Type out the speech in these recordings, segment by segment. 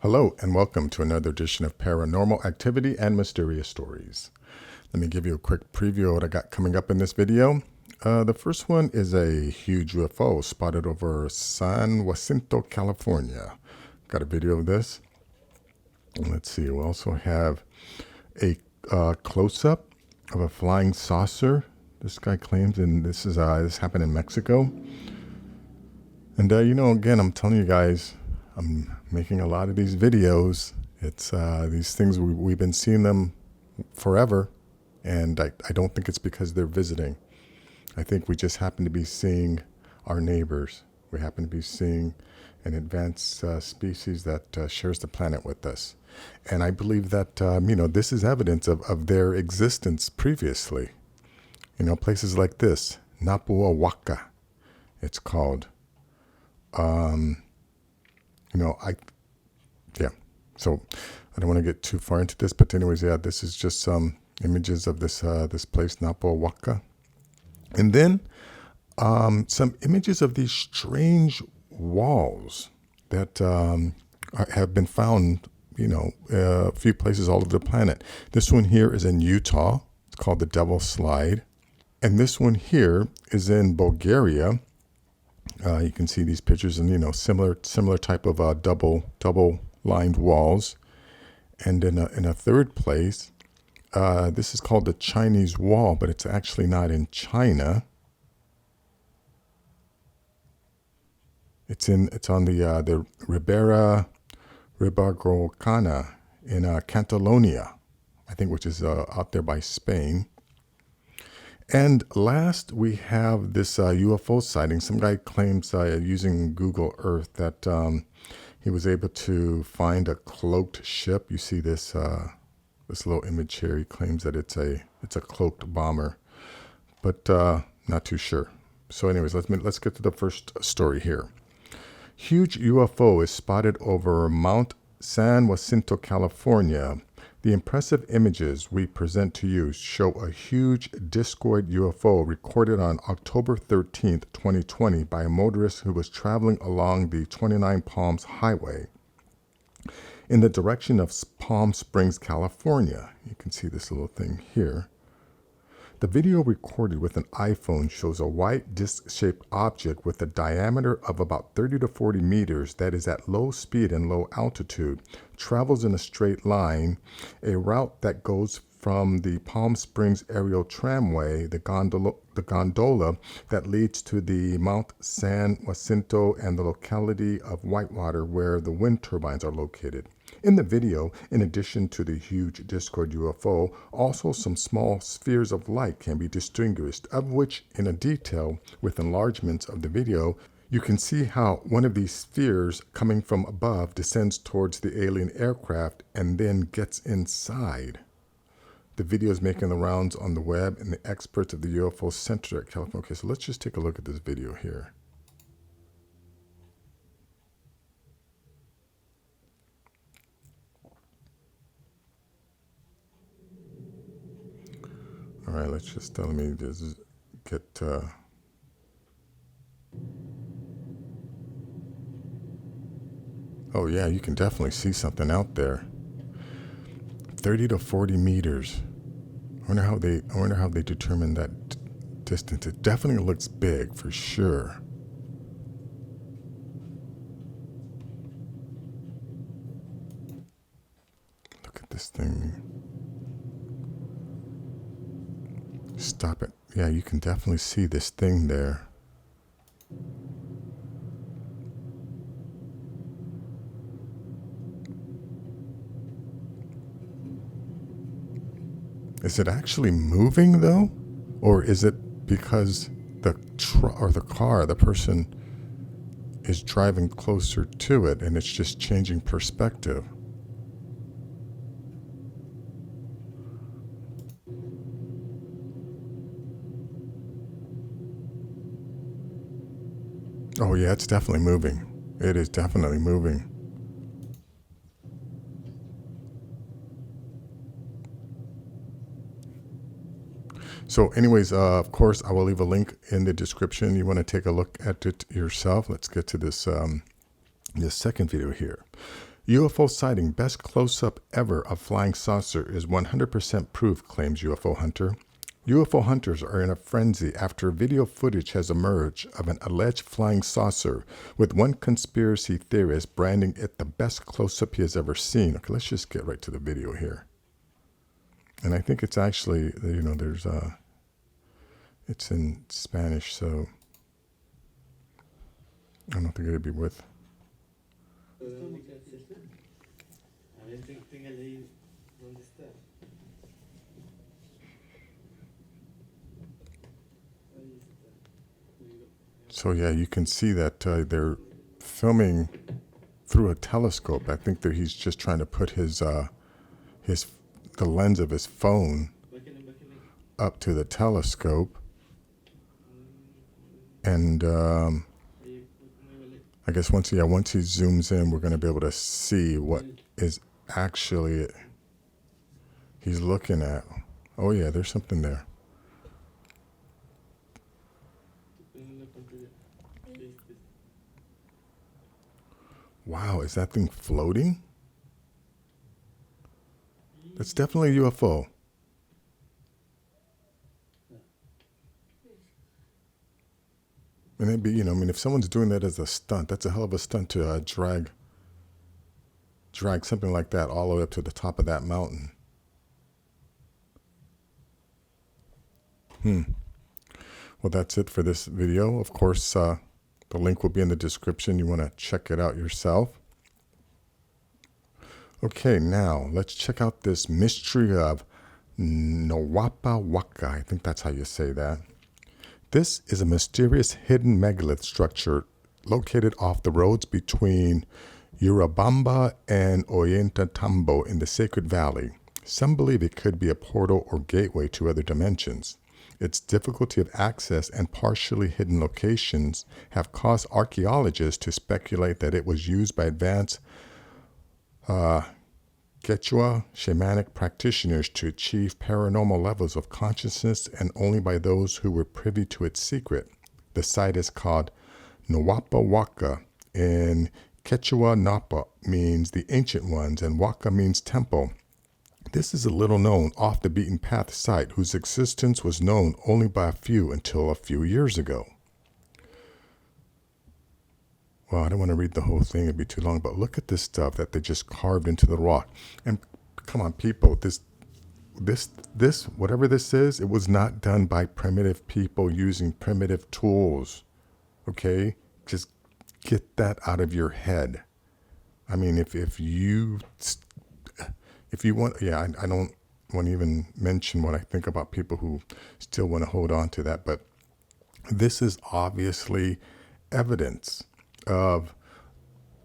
Hello and welcome to another edition of Paranormal Activity and Mysterious Stories. Let me give you a quick preview of what I got coming up in this video. The first one is a huge UFO spotted over San Jacinto, California. Got a video of this. And let's see, we also have a close-up of a flying saucer. This guy claims, and this happened in Mexico. And again, I'm telling you guys, I'm making a lot of these videos. It's these things, we've been seeing them forever, and I don't think it's because they're visiting. I think we just happen to be seeing our neighbors. We happen to be seeing an advanced species that shares the planet with us. And I believe that, this is evidence of their existence previously. Places like this, Naupa Huaca, it's called. So I don't want to get too far into this, but anyways, this is just some images of this place, Naupa Huaca. And then some images of these strange walls that have been found, a few places all over the planet. This one here is in Utah. It's called the Devil's Slide. And this one here is in Bulgaria. You can see these pictures and, similar type of double lined walls. And in a third place, this is called the Chinese Wall, but it's actually not in China. It's on the Ribera Ribargorcana in Catalonia, I think, which is out there by Spain. And last, we have this UFO sighting. Some guy claims using Google Earth that he was able to find a cloaked ship. You see this little image here. He claims that it's a cloaked bomber, but not too sure. So anyways, let's get to the first story here. Huge UFO is spotted over Mount San Jacinto, California. The impressive images we present to you show a huge discoid UFO recorded on October 13th, 2020 by a motorist who was traveling along the 29 Palms Highway in the direction of Palm Springs, California. You can see this little thing here. The video recorded with an iPhone shows a white disc-shaped object with a diameter of about 30 to 40 meters that is at low speed and low altitude, travels in a straight line, a route that goes from the Palm Springs aerial tramway, the gondola that leads to the Mount San Jacinto and the locality of Whitewater where the wind turbines are located. In the video, in addition to the huge discoid UFO, also some small spheres of light can be distinguished, of which, in a detail with enlargements of the video, you can see how one of these spheres coming from above descends towards the alien aircraft and then gets inside. The video is making the rounds on the web, and the experts of the UFO Center at California. Okay, so let's just take a look at this video here. All right, let me just get, oh yeah, you can definitely see something out there. 30 to 40 meters. I wonder how they determine that distance. It definitely looks big for sure. Look at this thing. Stop it. Yeah, you can definitely see this thing there. Is it actually moving though? Or is it because the person is driving closer to it and it's just changing perspective? Oh yeah, it's definitely moving. It is definitely moving. So anyways, of course, I will leave a link in the description. You want to take a look at it yourself. Let's get to this, this second video here. UFO sighting, best close-up ever of flying saucer is 100% proof, claims UFO hunter. UFO hunters are in a frenzy after video footage has emerged of an alleged flying saucer, with one conspiracy theorist branding it the best close-up he has ever seen. Okay, let's just get right to the video here. And I think it's actually, you know, there's it's in Spanish, so I don't think it'd be worth. So yeah, you can see that they're filming through a telescope. I think that he's just trying to put the lens of his phone up to the telescope, and I guess once he zooms in, we're going to be able to see what is actually he's looking at. Oh yeah, there's something there. Wow, is that thing floating? That's definitely a UFO. And it'd be, you know, I mean, if someone's doing that as a stunt, that's a hell of a stunt to drag something like that all the way up to the top of that mountain. Well, that's it for this video. Of course, the link will be in the description. You want to check it out yourself. Okay, now let's check out this mystery of Naupa Huaca. I think that's how you say that. This is a mysterious hidden megalith structure located off the roads between Urubamba and Ollantaytambo in the Sacred Valley. Some believe it could be a portal or gateway to other dimensions. Its difficulty of access and partially hidden locations have caused archaeologists to speculate that it was used by advanced Quechua shamanic practitioners to achieve paranormal levels of consciousness, and only by those who were privy to its secret. The site is called Naupa Huaca. In Quechua, Naupa means the ancient ones, and Huaca means temple. This is a little known, off the beaten path site whose existence was known only by a few until a few years ago. Well, I don't want to read the whole thing, it'd be too long, but look at this stuff that they just carved into the rock. And come on, people, this, whatever this is, it was not done by primitive people using primitive tools. Okay? Just get that out of your head. I mean, if you want, yeah, I don't want to even mention what I think about people who still want to hold on to that, but this is obviously evidence of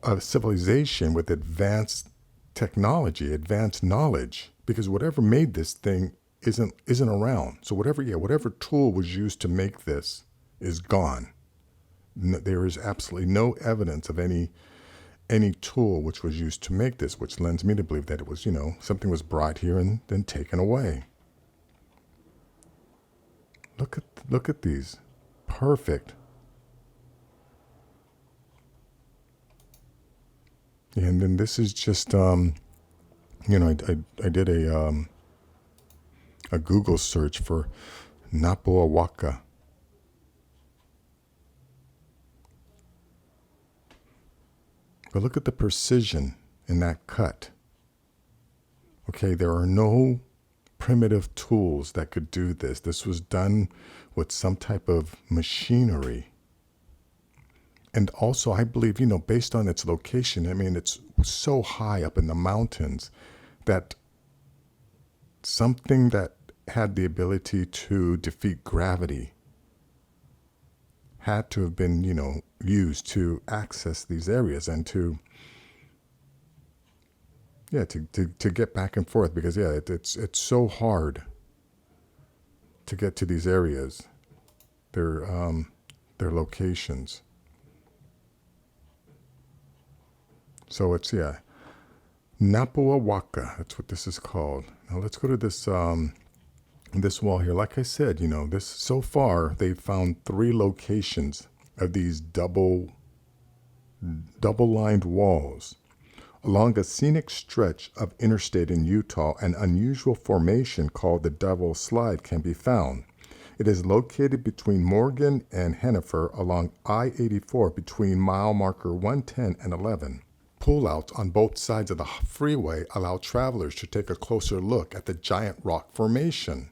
a civilization with advanced technology, advanced knowledge, because whatever made this thing isn't around. So whatever tool was used to make this is gone. There is absolutely no evidence of any tool which was used to make this, which lends me to believe that it was, you know, something was brought here and then taken away. Look at these. Perfect. And then this is just, you know, I did a Google search for Naupa Huaca. But look at the precision in that cut. Okay, there are no primitive tools that could do this. This was done with some type of machinery. And also, I believe, you know, based on its location, I mean, it's so high up in the mountains that something that had the ability to defeat gravity had to have been, you know, used to access these areas and to get back and forth, because yeah, it's so hard to get to these areas, their locations. So it's, yeah, Naupa Huaca, that's what this is called. Now let's go to this this wall here. Like I said, you know, this, so far they've found 3 locations of these double-lined walls. Along a scenic stretch of interstate in Utah, an unusual formation called the Devil's Slide can be found. It is located between Morgan and Hennifer along I-84 between mile marker 110 and 11. Pullouts on both sides of the freeway allow travelers to take a closer look at the giant rock formation.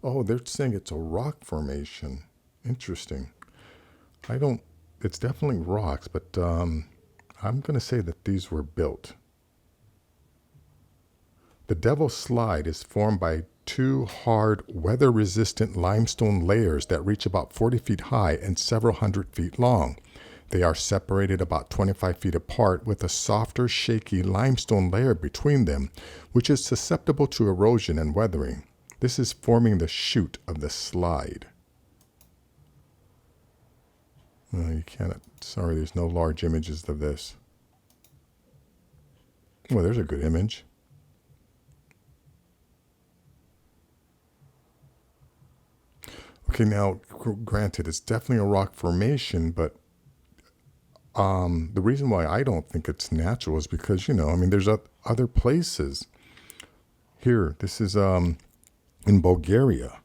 Oh, they're saying it's a rock formation. Interesting. It's definitely rocks, but I'm going to say that these were built. The Devil's Slide is formed by two hard, weather-resistant limestone layers that reach about 40 feet high and several hundred feet long. They are separated about 25 feet apart with a softer, shaky limestone layer between them, which is susceptible to erosion and weathering. This is forming the chute of the slide. You cannot, sorry, there's no large images of this. Well, there's a good image. Okay, now, granted, it's definitely a rock formation, but the reason why I don't think it's natural is because, there's other places. Here, this is in Bulgaria.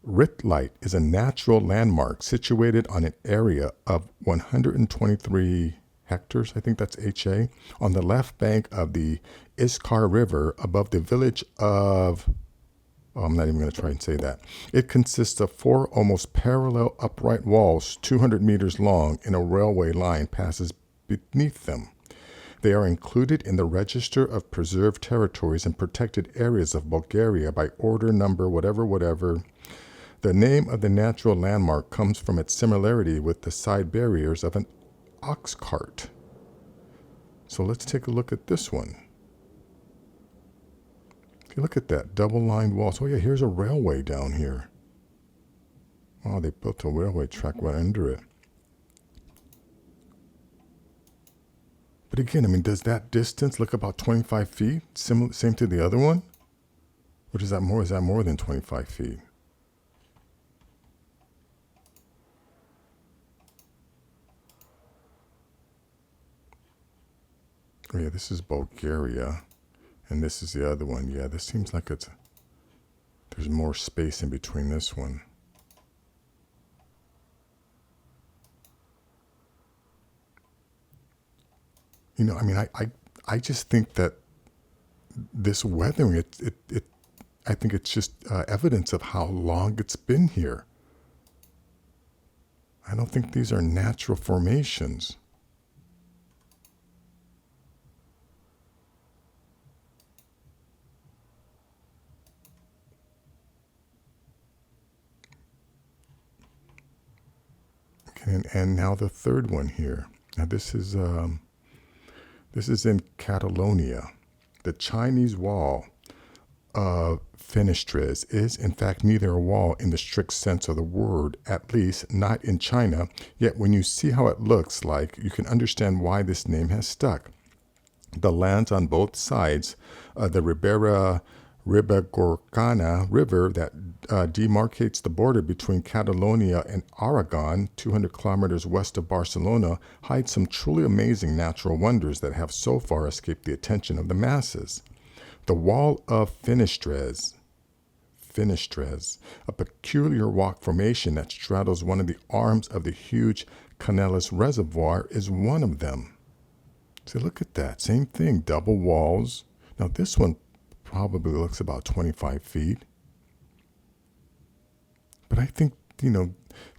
Ritlite is a natural landmark situated on an area of 123 hectares, I think that's HA, on the left bank of the Iskar River above the village of... Oh, I'm not even going to try and say that. It consists of 4 almost parallel upright walls, 200 meters long, and a railway line passes beneath them. They are included in the Register of Preserved Territories and Protected Areas of Bulgaria by order number whatever. The name of the natural landmark comes from its similarity with the side barriers of an ox cart. So let's take a look at this one. Okay, look at that, double-lined walls. Oh yeah, here's a railway down here. Oh, they built a railway track right under it. But again, does that distance look about 25 feet? Same to the other one? Or is that more than 25 feet? Oh yeah, this is Bulgaria. And this is the other one. Yeah, this seems like there's more space in between this one. I just think that this weathering, I think it's just evidence of how long it's been here. I don't think these are natural formations. And now the third one here. Now this is in Catalonia. The Chinese wall of Fenestres is in fact neither a wall in the strict sense of the word, at least not in China. Yet when you see how it looks like, you can understand why this name has stuck. The lands on both sides, the Ribagorcana River that demarcates the border between Catalonia and Aragon, 200 kilometers west of Barcelona, hides some truly amazing natural wonders that have so far escaped the attention of the masses. The Wall of Fenestres, a peculiar rock formation that straddles one of the arms of the huge Canales Reservoir, is one of them. See, look at that. Same thing, double walls. Now this one probably looks about 25 feet. But I think,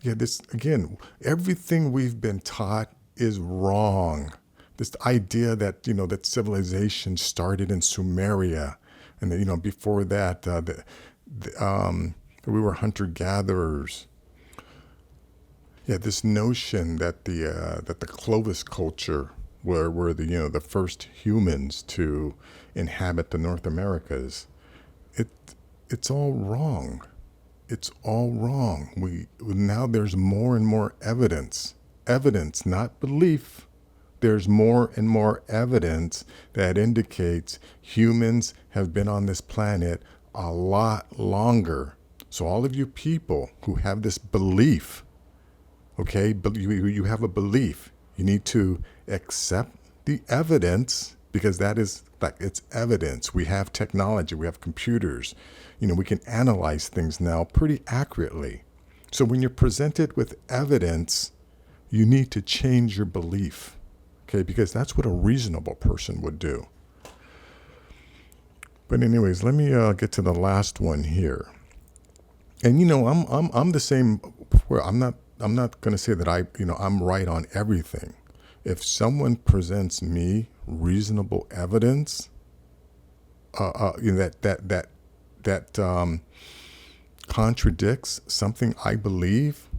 this, again, everything we've been taught is wrong. This idea that, that civilization started in Sumeria, and that, before that, we were hunter-gatherers. Yeah, this notion that the Clovis culture were the first humans to inhabit the North Americas. It's all wrong. It's all wrong. Now there's more and more evidence, not belief. There's more and more evidence that indicates humans have been on this planet a lot longer. So all of you people who have this belief, okay, you have a belief, you need to accept the evidence, because that is like, it's evidence. We have technology, we have computers, we can analyze things now pretty accurately. So when you're presented with evidence, you need to change your belief, okay? Because that's what a reasonable person would do. But anyways, let me get to the last one here. And I'm the same. Where I'm not going to say that I'm right on everything. If someone presents me reasonable evidence, that contradicts something I believe,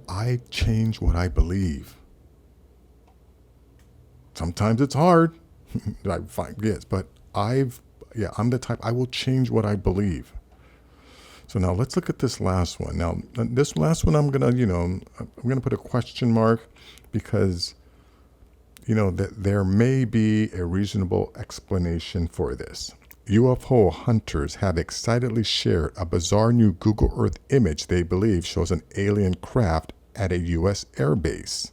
I change what I believe. Sometimes it's hard. I find, yes, but I'm the type, I will change what I believe. So now let's look at this last one. Now, this last one, I'm gonna put a question mark, because, that there may be a reasonable explanation for this. UFO hunters have excitedly shared a bizarre new Google Earth image they believe shows an alien craft at a U.S. airbase.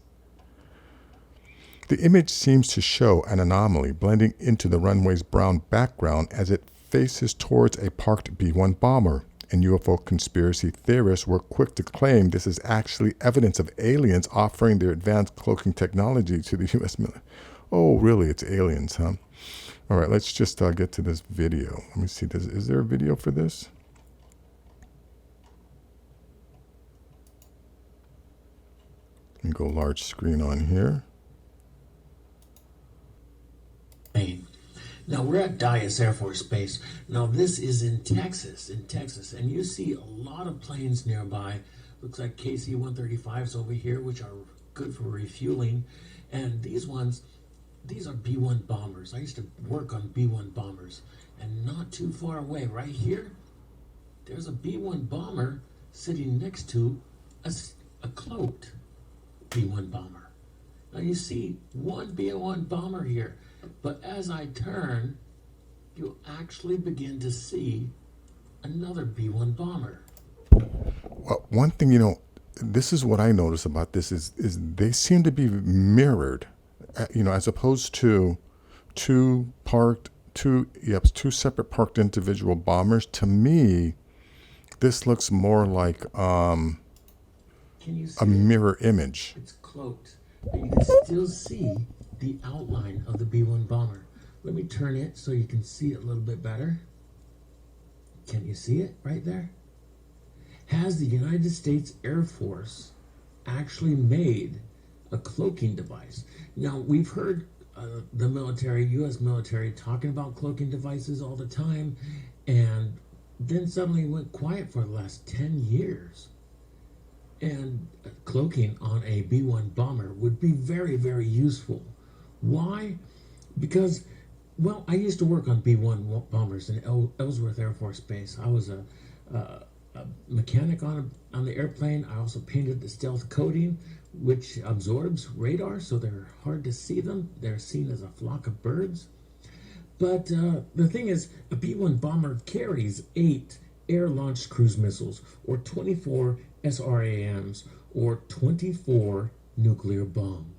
The image seems to show an anomaly blending into the runway's brown background as it faces towards a parked B-1 bomber, and UFO conspiracy theorists were quick to claim this is actually evidence of aliens offering their advanced cloaking technology to the U.S. military. Oh, really? It's aliens, huh? All right, let's just get to this video. Let me see. Is there a video for this? Let me go large screen on here. Now we're at Dyess Air Force Base. Now this is in Texas, and you see a lot of planes nearby. Looks like KC-135s over here, which are good for refueling. And these are B-1 bombers. I used to work on B-1 bombers. And not too far away, right here, there's a B-1 bomber sitting next to a cloaked B-1 bomber. Now you see one B-1 bomber here. But as I turn, you'll actually begin to see another B-1 bomber. Well, one thing, this is what I notice about this is they seem to be mirrored, as opposed to two separate parked individual bombers. To me, this looks more like Can you see a mirror image. It's cloaked, but you can still see the outline of the B-1 bomber. Let me turn it so you can see it a little bit better. Can you see it right there? Has the United States Air Force actually made a cloaking device? Now, we've heard the military, U.S. military, talking about cloaking devices all the time, and then suddenly went quiet for the last 10 years. And cloaking on a B-1 bomber would be very, very useful. Why? Because, well, I used to work on B-1 bombers in Ellsworth Air Force Base. I was a mechanic on the airplane. I also painted the stealth coating, which absorbs radar, so they're hard to see them. They're seen as a flock of birds. But the thing is, a B-1 bomber carries 8 air-launched cruise missiles, or 24 SRAMs, or 24 nuclear bombs.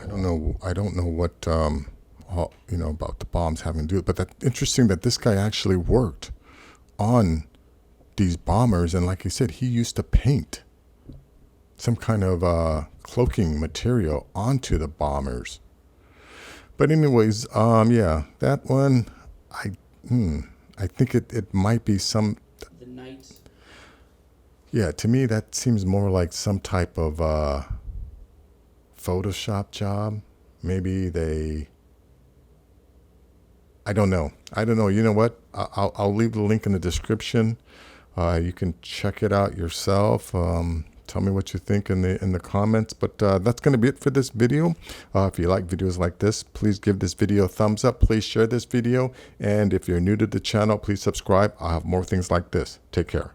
I don't know what about the bombs having to do it, but that's interesting that this guy actually worked on these bombers, and like I said, he used to paint some kind of cloaking material onto the bombers. But anyways, that one, I think it might be some. The night. Yeah, to me that seems more like some type of Photoshop job. Maybe I don't know. You know what? I'll leave the link in the description. You can check it out yourself. Tell me what you think in the comments. But that's going to be it for this video. If you like videos like this, please give this video a thumbs up. Please share this video. And if you're new to the channel, please subscribe. I'll have more things like this. Take care.